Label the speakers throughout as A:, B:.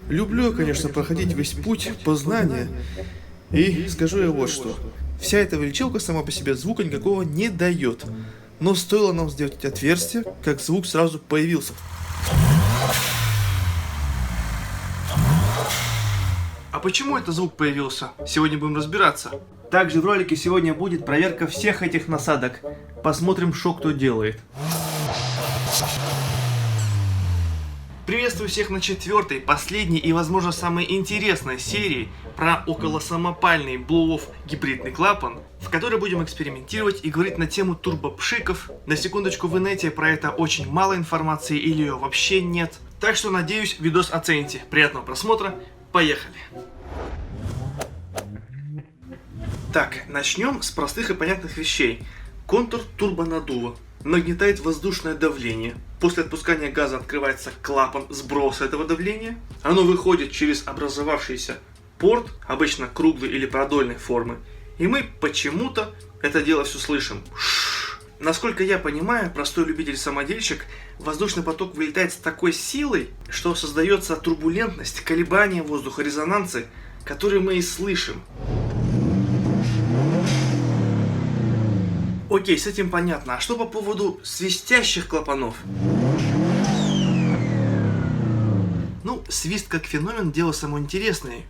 A: Люблю, конечно, проходить весь путь познания. И скажу я вот что. Вся эта увеличилка сама по себе звука никакого не дает. Но стоило нам сделать эти отверстия, как звук сразу появился. А почему этот звук появился? Сегодня будем разбираться. Также в ролике сегодня будет проверка всех этих насадок. Посмотрим, что кто делает. Приветствую всех на 4-й, последней и, возможно, самой интересной серии про околосамопальный Blow-Off гибридный клапан, в которой будем экспериментировать и говорить на тему турбопшиков. На секундочку, в инете про это очень мало информации или ее вообще нет. Так что, надеюсь, видос оцените. Приятного просмотра, поехали! Так, начнем с простых и понятных вещей. Контур турбонаддува. Нагнетает воздушное давление. После отпускания газа открывается клапан сброса этого давления. Оно выходит через образовавшийся порт, обычно круглой или продольной формы. И мы почему-то это дело все слышим. Насколько я понимаю, простой любитель-самодельщик, воздушный поток вылетает с такой силой, что создается турбулентность, колебания воздуха, резонансы, которые мы и слышим. Окей, с этим понятно. А что по поводу свистящих клапанов? Ну, свист как феномен – дело само интересное.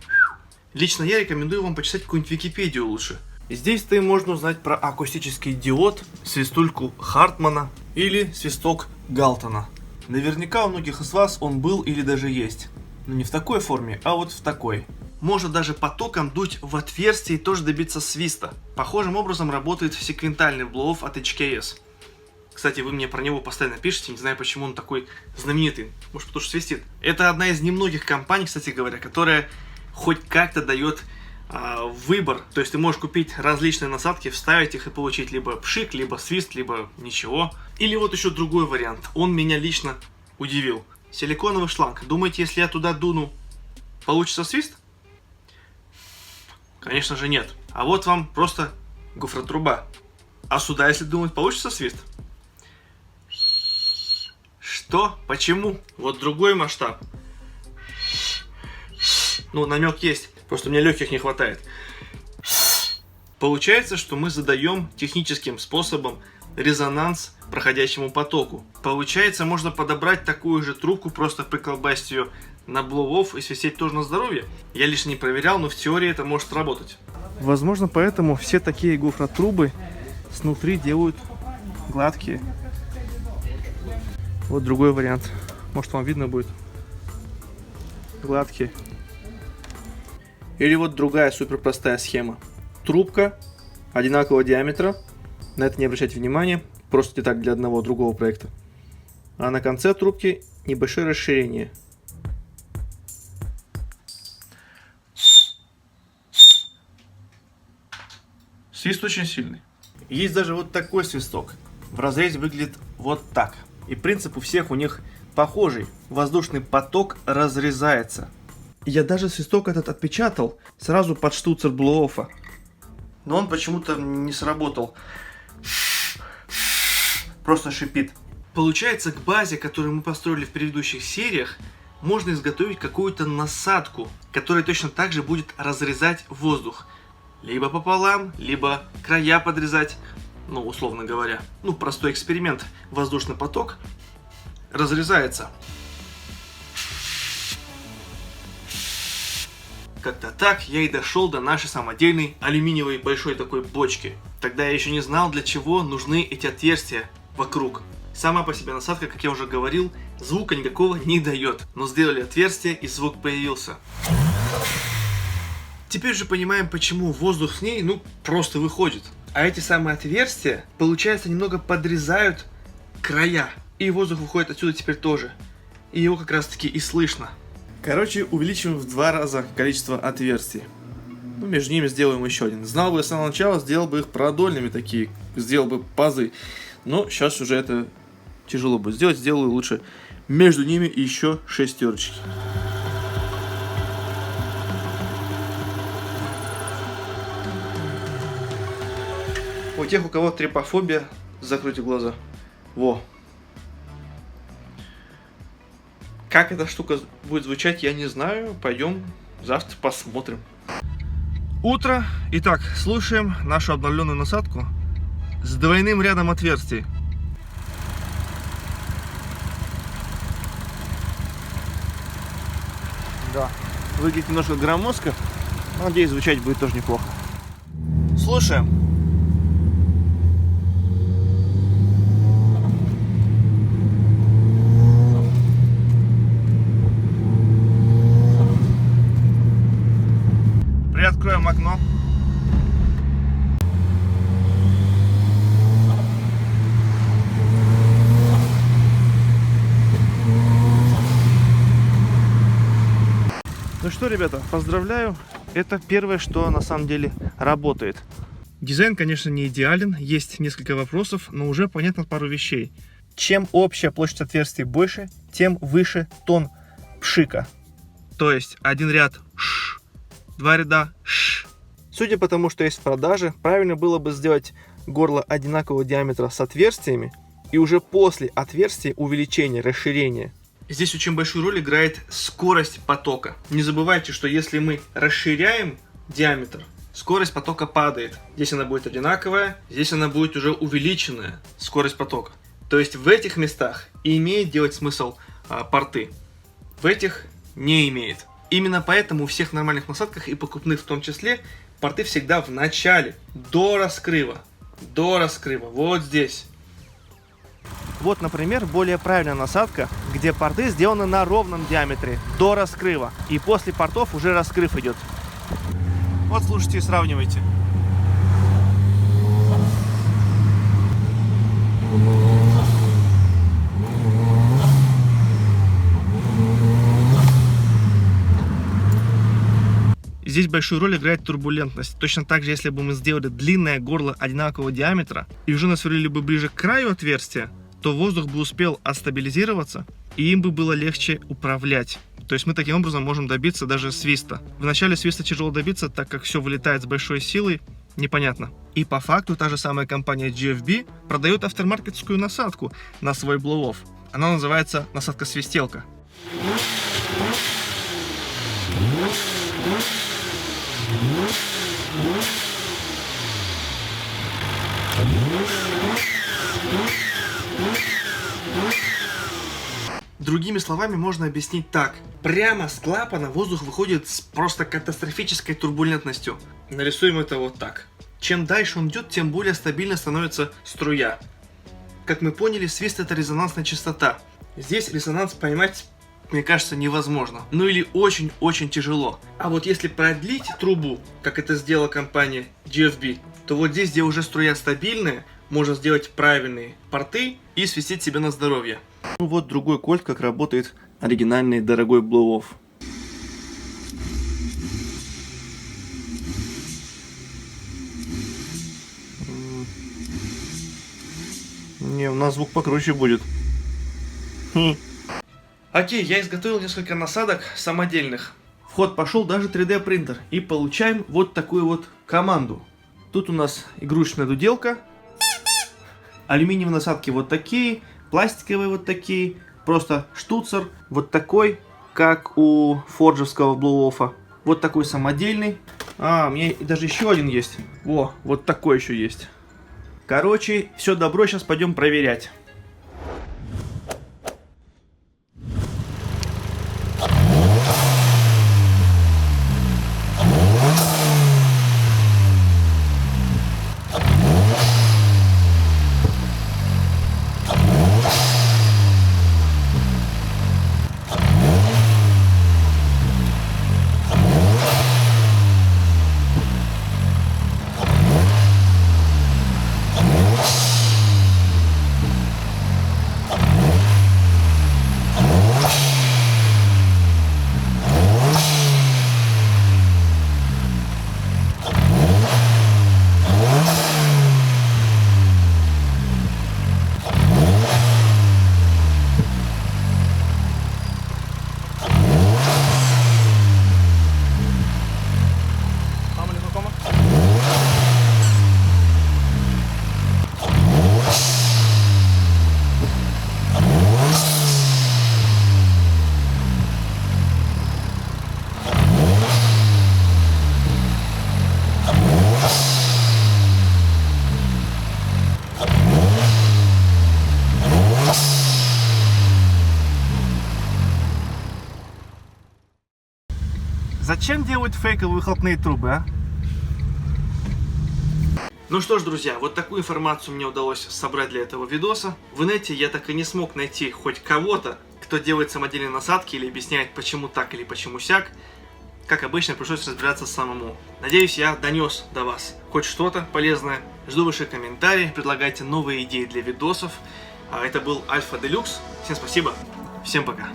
A: Лично я рекомендую вам почитать какую-нибудь Википедию лучше. Здесь-то и можно узнать про акустический диод, свистульку Хартмана или свисток Галтона. Наверняка у многих из вас он был или даже есть. Но не в такой форме, а вот в такой. Можно даже потоком дуть в отверстие и тоже добиться свиста. Похожим образом работает секвентальный Blow-Off от HKS. Кстати, вы мне про него постоянно пишете, не знаю, почему он такой знаменитый. Может, потому что свистит. Это одна из немногих компаний, кстати говоря, которая хоть как-то дает выбор. То есть ты можешь купить различные насадки, вставить их и получить либо пшик, либо свист, либо ничего. Или вот еще другой вариант. Он меня лично удивил. Силиконовый шланг. Думаете, если я туда дуну, получится свист? Конечно же нет. А вот вам просто гофротруба. А сюда, если думать, получится свист? Что? Почему? Вот другой масштаб. Ну, намек есть. Просто мне легких не хватает. Получается, что мы задаем техническим способом резонанс проходящему потоку. Получается, можно подобрать такую же трубку, просто приколбасить ее на Blow-Off и свистеть тоже на здоровье. Я лично не проверял, но в теории это может работать. Возможно, поэтому все такие гофротрубы снутри делают гладкие. Вот другой вариант. Может, вам видно будет. Гладкие. Или вот другая супер простая схема. Трубка одинакового диаметра. На это не обращайте внимания. Просто деталь для одного другого проекта. А на конце трубки небольшое расширение. Свист очень сильный. Есть даже вот такой свисток. В разрезе выглядит вот так. И принцип у всех у них похожий. Воздушный поток разрезается. Я даже свисток этот отпечатал сразу под штуцер Blow-Off. Но он почему-то не сработал. Просто шипит. Получается, к базе, которую мы построили в предыдущих сериях, можно изготовить какую-то насадку, которая точно так же будет разрезать воздух. Либо пополам, либо края подрезать, ну, условно говоря. Ну, простой эксперимент. Воздушный поток разрезается. Как-то так я и дошел до нашей самодельной алюминиевой большой такой бочки. Тогда я еще не знал, для чего нужны эти отверстия вокруг. Сама по себе насадка, как я уже говорил, звука никакого не дает. Но сделали отверстие, и звук появился. Теперь же понимаем, почему воздух с ней, ну, просто выходит. А эти самые отверстия, получается, немного подрезают края. И воздух выходит отсюда теперь тоже. И его как раз таки и слышно. Короче, увеличиваем в 2 раза количество отверстий. Ну, между ними сделаем еще один. Знал бы я с самого начала, сделал бы их продольными такие. Сделал бы пазы. Но сейчас уже это тяжело будет сделать. Сделаю лучше между ними еще шестерочки. У тех, у кого трипофобия, закройте глаза. Во. Как эта штука будет звучать, я не знаю. Пойдем завтра посмотрим. Утро. Итак, слушаем нашу обновленную насадку с двойным рядом отверстий. Да, выглядит немножко громоздко, но, надеюсь, звучать будет тоже неплохо. Слушаем. Приоткроем окно. Ну что, ребята, поздравляю. Это первое, что на самом деле работает. Дизайн, конечно, не идеален. Есть несколько вопросов, но уже понятно пару вещей. Чем общая площадь отверстий больше, тем выше тон пшика. То есть один ряд ш, два ряда ш. Судя по тому, что есть в продаже, правильно было бы сделать горло одинакового диаметра с отверстиями и уже после отверстия увеличение, расширение. Здесь очень большую роль играет скорость потока. Не забывайте, что если мы расширяем диаметр, скорость потока падает. Здесь она будет одинаковая, здесь она будет уже увеличенная, скорость потока. То есть в этих местах и имеет делать смысл порты, в этих не имеет. Именно поэтому у всех нормальных насадках и покупных в том числе порты всегда в начале, до раскрыва, вот здесь. Вот, например, более правильная насадка, где порты сделаны на ровном диаметре, до раскрыва. И после портов уже раскрыв идет. Вот слушайте и сравнивайте. Здесь большую роль играет турбулентность. Точно так же, если бы мы сделали длинное горло одинакового диаметра и уже насверлили бы ближе к краю отверстия, то воздух бы успел отстабилизироваться, и им бы было легче управлять. То есть мы таким образом можем добиться даже свиста. В начале свиста тяжело добиться, так как все вылетает с большой силой, непонятно. И по факту та же самая компания GFB продает афтермаркетскую насадку на свой blow-off. Она называется насадка-свистелка. Другими словами можно объяснить так. Прямо с клапана воздух выходит с просто катастрофической турбулентностью. Нарисуем это вот так. Чем дальше он идет, тем более стабильно становится струя. Как мы поняли, свист — это резонансная частота. Здесь резонанс поймать, мне кажется, невозможно. Ну или очень-очень тяжело. А вот если продлить трубу, как это сделала компания GFB, то вот здесь, где уже струя стабильная, можно сделать правильные порты и свистеть себе на здоровье. Ну вот другой кольт, как работает оригинальный дорогой blow-off. Не, у нас звук покруче будет. Окей, я изготовил несколько насадок самодельных. В ход пошел даже 3D принтер. И получаем вот такую вот команду. Тут у нас игрушечная дуделка. Алюминиевые насадки вот такие. Пластиковые вот такие. Просто штуцер вот такой, как у форджевского блоу-оффа. Вот такой самодельный. А, у меня даже еще один есть. Во, вот такой еще есть. Короче, все добро, сейчас пойдем проверять. Зачем делают фейковые выхлопные трубы, а? Ну что ж, друзья, вот такую информацию мне удалось собрать для этого видоса. В инете я так и не смог найти хоть кого-то, кто делает самодельные насадки или объясняет, почему так или почему сяк. Как обычно, пришлось разбираться самому. Надеюсь, я донес до вас хоть что-то полезное. Жду ваши комментарии, предлагайте новые идеи для видосов. Это был Альфа Делюкс. Всем спасибо, всем пока.